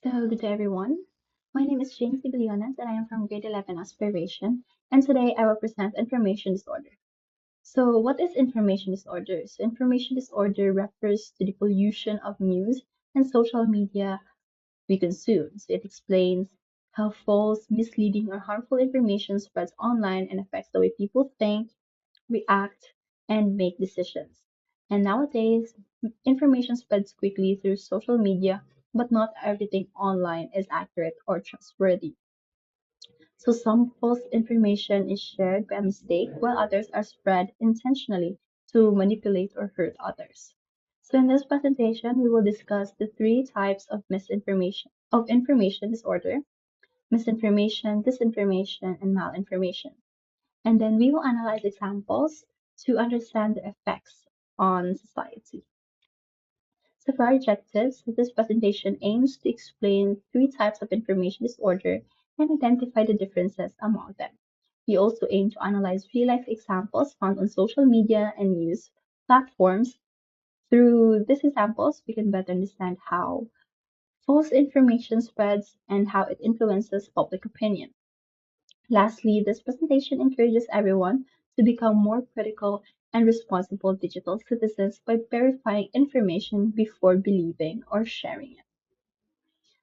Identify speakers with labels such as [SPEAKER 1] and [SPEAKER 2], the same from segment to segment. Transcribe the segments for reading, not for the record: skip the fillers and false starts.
[SPEAKER 1] So, good day everyone. My name is Jayne Billones and I am from grade 11 Aspiration. And today I will present information disorder. So, what is information disorder? So, information disorder refers to the pollution of news and social media we consume. So, it explains how false, misleading, or harmful information spreads online and affects the way people think, react, and make decisions. And nowadays, information spreads quickly through social media, but not everything online is accurate or trustworthy. So some false information is shared by mistake, while others are spread intentionally to manipulate or hurt others. So in this presentation, we will discuss the three types of information disorder: misinformation, disinformation, and malinformation. And then we will analyze examples to understand the effects on society. So for our objectives, this presentation aims to explain three types of information disorder and identify the differences among them. We also aim to analyze real-life examples found on social media and news platforms. Through these examples, we can better understand how false information spreads and how it influences public opinion. Lastly, this presentation encourages everyone to become more critical and responsible digital citizens by verifying information before believing or sharing it.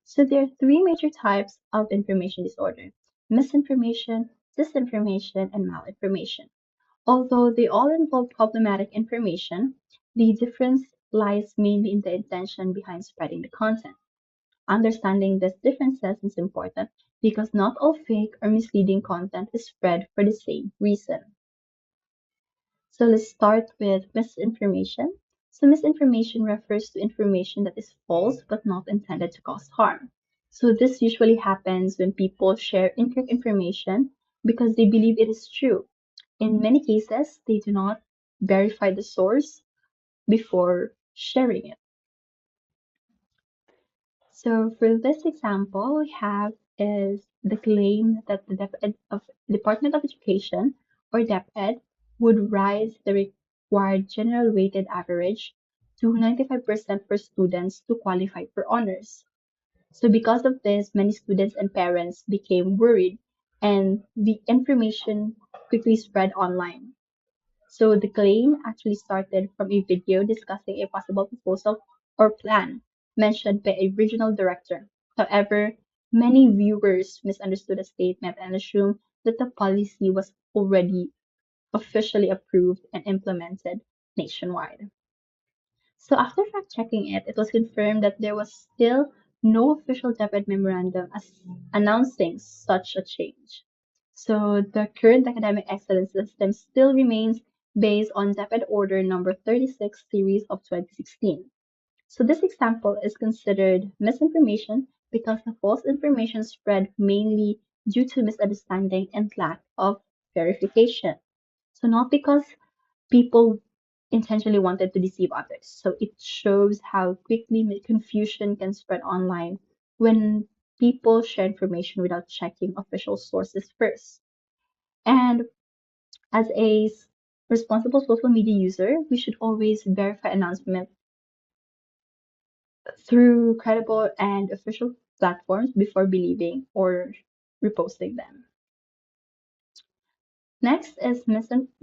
[SPEAKER 1] So there are three major types of information disorder: misinformation, disinformation, and malinformation. Although they all involve problematic information, the difference lies mainly in the intention behind spreading the content. Understanding these differences is important because not all fake or misleading content is spread for the same reason. So let's start with misinformation. So misinformation refers to information that is false but not intended to cause harm. So this usually happens when people share incorrect information because they believe it is true. In many cases, they do not verify the source before sharing it. So for this example, we have is the claim that the Department of Education or DepEd would raise the required general weighted average to 95% for students to qualify for honors. So because of this, many students and parents became worried and the information quickly spread online. So the claim actually started from a video discussing a possible proposal or plan mentioned by a regional director. However, many viewers misunderstood the statement and assumed that the policy was already officially approved and implemented nationwide. So after fact checking it, it was confirmed that there was still no official DepEd memorandum announcing such a change. So the current academic excellence system still remains based on DepEd Order number 36 series of 2016. So this example is considered misinformation because the false information spread mainly due to misunderstanding and lack of verification. So not because people intentionally wanted to deceive others. So it shows how quickly confusion can spread online when people share information without checking official sources first. And as a responsible social media user, we should always verify announcements through credible and official platforms before believing or reposting them. Next is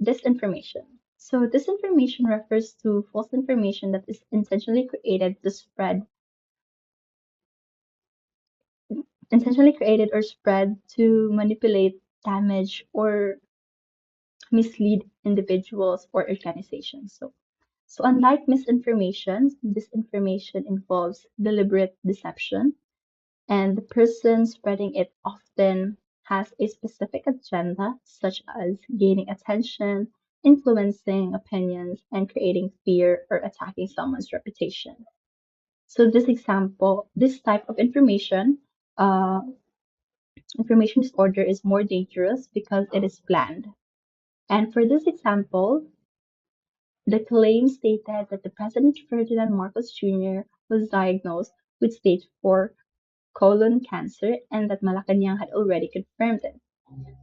[SPEAKER 1] disinformation. So disinformation refers to false information that is intentionally created or spread to manipulate, damage, or mislead individuals or organizations. So unlike misinformation, disinformation involves deliberate deception, and the person spreading it often has a specific agenda, such as gaining attention, influencing opinions, and creating fear or attacking someone's reputation. So this type of information disorder is more dangerous because it is planned. And for this example, the claim stated that the President Ferdinand Marcos Jr. was diagnosed with stage 4 colon cancer and that Malacanang had already confirmed it.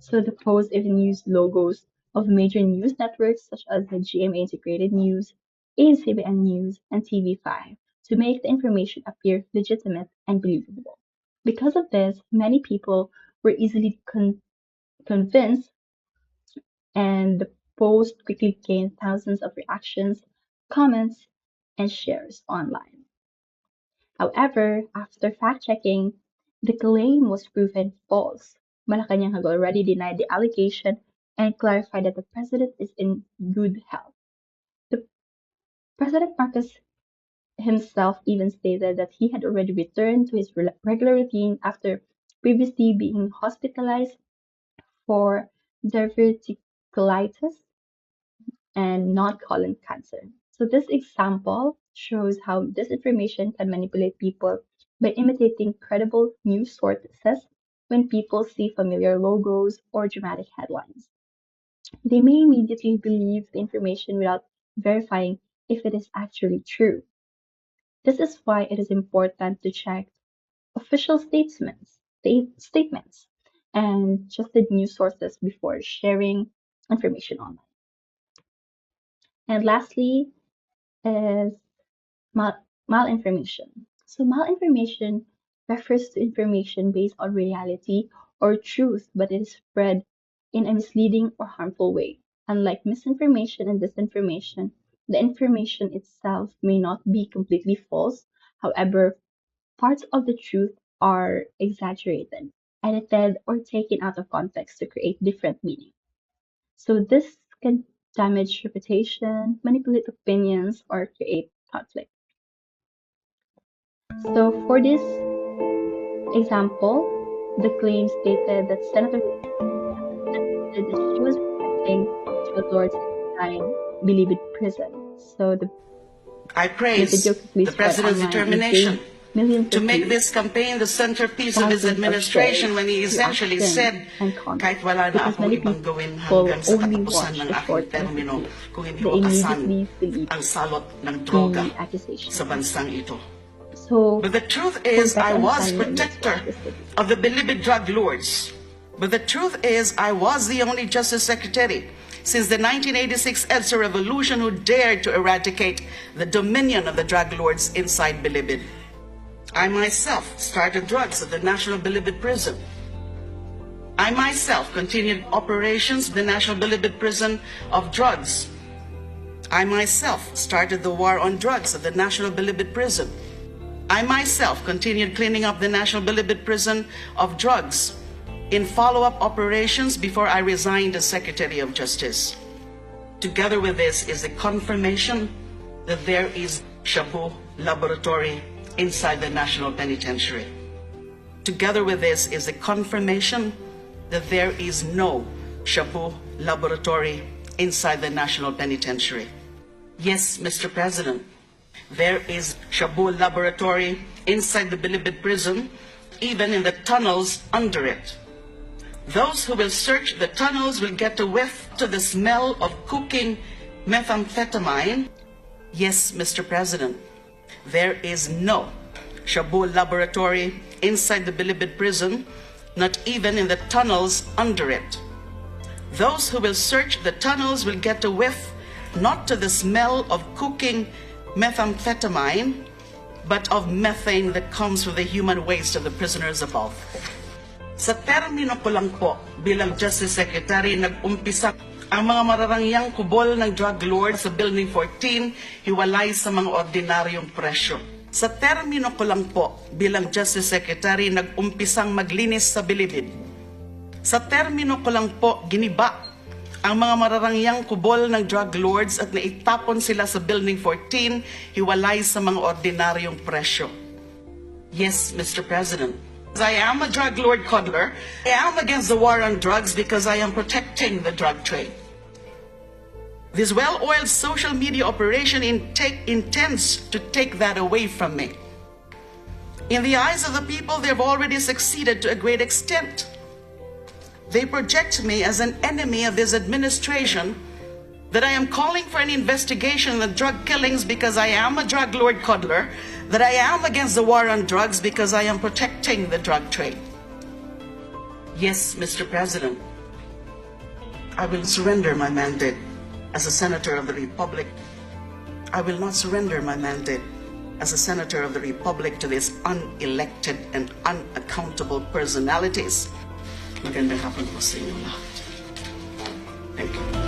[SPEAKER 1] So the post even used logos of major news networks such as the GMA Integrated News, ACBN News, and TV5 to make the information appear legitimate and believable. Because of this, many people were easily convinced, and the post quickly gained thousands of reactions, comments, and shares online. However, after fact-checking, the claim was proven false. Malacanang had already denied the allegation and clarified that the president is in good health. The President Marcos himself even stated that he had already returned to his regular routine after previously being hospitalized for diverticulitis and non-colon cancer. So this example shows how disinformation can manipulate people by imitating credible news sources when people see familiar logos or dramatic headlines. They may immediately believe the information without verifying if it is actually true. This is why it is important to check official statements and trusted news sources before sharing information online. And lastly is malinformation. So malinformation refers to information based on reality or truth, but it is spread in a misleading or harmful way. Unlike misinformation and disinformation, the information itself may not be completely false. However, parts of the truth are exaggerated, edited, or taken out of context to create different meaning. So this can damage reputation, manipulate opinions, or create conflict. So for this example, the claim stated that Senator said that she was reacting to a Lord's Nine Bilibid prison. So
[SPEAKER 2] I
[SPEAKER 1] the video
[SPEAKER 2] praise
[SPEAKER 1] quickly
[SPEAKER 2] the
[SPEAKER 1] spread
[SPEAKER 2] President's
[SPEAKER 1] online and
[SPEAKER 2] determination
[SPEAKER 1] gained millions
[SPEAKER 2] to
[SPEAKER 1] of
[SPEAKER 2] make
[SPEAKER 1] views,
[SPEAKER 2] this campaign the centerpiece of his
[SPEAKER 1] thousands of
[SPEAKER 2] administration
[SPEAKER 1] shares,
[SPEAKER 2] when he essentially
[SPEAKER 1] reaction,
[SPEAKER 2] said,
[SPEAKER 1] and comments.
[SPEAKER 2] kahit wala na
[SPEAKER 1] Because
[SPEAKER 2] akong
[SPEAKER 1] many
[SPEAKER 2] ibang gawin
[SPEAKER 1] people
[SPEAKER 2] hanggang sa
[SPEAKER 1] only
[SPEAKER 2] katapusan
[SPEAKER 1] watched
[SPEAKER 2] ng
[SPEAKER 1] a
[SPEAKER 2] aking
[SPEAKER 1] short clip of
[SPEAKER 2] termino,
[SPEAKER 1] views.
[SPEAKER 2] kung hindi
[SPEAKER 1] They
[SPEAKER 2] wakasan
[SPEAKER 1] immediately believed
[SPEAKER 2] ang salot ng droga
[SPEAKER 1] the accusation.
[SPEAKER 2] sa bansang ito.
[SPEAKER 1] So
[SPEAKER 2] But the truth
[SPEAKER 1] for
[SPEAKER 2] is, I
[SPEAKER 1] better
[SPEAKER 2] was
[SPEAKER 1] understanding of this,
[SPEAKER 2] protector
[SPEAKER 1] watch this video.
[SPEAKER 2] of the Bilibid drug lords. But the truth is, I was the only Justice Secretary since the 1986 EDSA revolution who dared to eradicate the dominion of the drug lords inside Bilibid. I myself started drugs at the National Bilibid Prison. I myself continued operations at the National Bilibid Prison of drugs. I myself started the war on drugs at the National Bilibid Prison. I myself continued cleaning up the National Bilibid Prison of drugs in follow-up operations before I resigned as Secretary of Justice. Together with this is the confirmation that there is Shabu laboratory inside the National Penitentiary. Together with this is the confirmation that there is no Shabu laboratory inside the National Penitentiary. Yes, Mr. President, there is Shabu laboratory inside the Bilibid prison, even in the tunnels under it. Those who will search the tunnels will get a whiff to the smell of cooking methamphetamine. Yes, Mr. President, there is no Shabu laboratory inside the Bilibid prison, not even in the tunnels under it. Those who will search the tunnels will get a whiff not to the smell of cooking methamphetamine, but of methane that comes from the human waste of the prisoners above. Sa termino ko lang po, bilang Justice Secretary, nag-umpisa ang mga mararangyang kubol ng drug lord sa Building 14, hiwalay sa mga ordinaryong presyo. Sa termino ko lang po, bilang Justice Secretary, nag-umpisang maglinis sa Bilibid. Sa termino ko lang po, giniba ang mga mararangyang kubol ng drug lords at naitapon sila sa Building 14, hiwalay sa mga ordinaryong presyo. Yes, Mr. President, I am a drug lord coddler. I am against the war on drugs because I am protecting the drug trade. This well-oiled social media operation intends to take that away from me. In the eyes of the people, they have already succeeded to a great extent. They project me as an enemy of this administration, that I am calling for an investigation of drug killings because I am a drug lord coddler, that I am against the war on drugs because I am protecting the drug trade. Yes, Mr. President, I will surrender my mandate as a Senator of the Republic. I will not surrender my mandate as a senator of the Republic to these unelected and unaccountable personalities. Magandang hapon po sa inyo lahat. Thank you.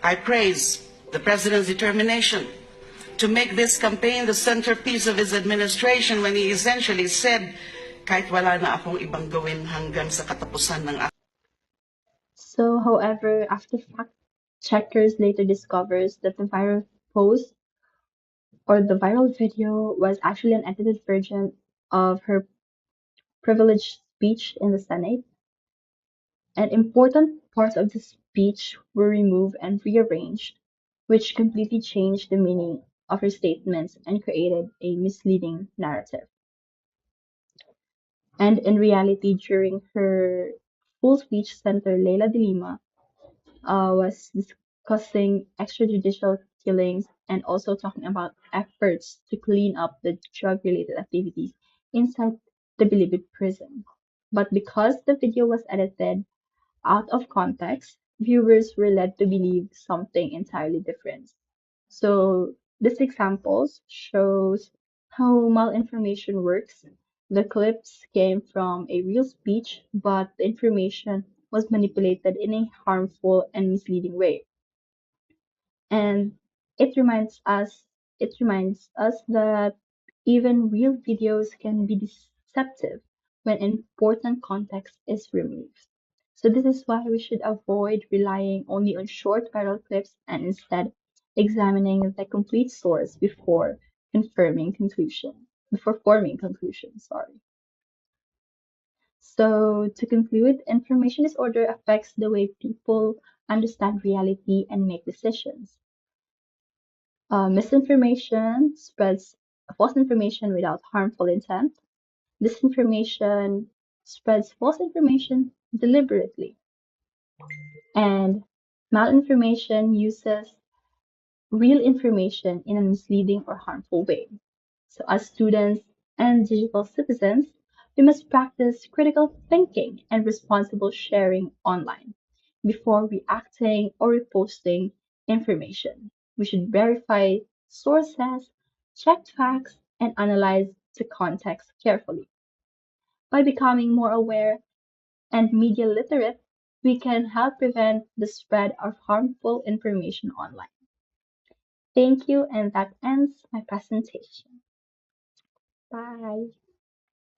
[SPEAKER 2] I praise the President's determination to make this campaign the centerpiece of his administration when he essentially said, kahit wala na akong ibang gawin hanggang sa katapusan ng
[SPEAKER 1] So, however, after fact checkers later discovers that the viral post or the viral video was actually an edited version of her privileged speech in the Senate, and important parts of the speech were removed and rearranged, which completely changed the meaning of her statements and created a misleading narrative. And in reality, during her full speech, Senator Leila de Lima was discussing extrajudicial killings and also talking about efforts to clean up the drug related activities inside the Bilibid prison. But because the video was edited out of context, viewers were led to believe something entirely different. So this example shows how malinformation works. The clips came from a real speech, but the information was manipulated in a harmful and misleading way. And it reminds us it reminds us that even real videos can be deceptive when important context is removed. So this is why we should avoid relying only on short viral clips and instead examining the complete source before forming conclusions, sorry. So to conclude, information disorder affects the way people understand reality and make decisions. Misinformation spreads false information without harmful intent. Disinformation spreads false information deliberately. And malinformation uses real information in a misleading or harmful way. So, as students and digital citizens, we must practice critical thinking and responsible sharing online before reacting or reposting information. We should verify sources, check facts, and analyze the context carefully. By becoming more aware and media literate, we can help prevent the spread of harmful information online. Thank you, and that ends my presentation. Bye.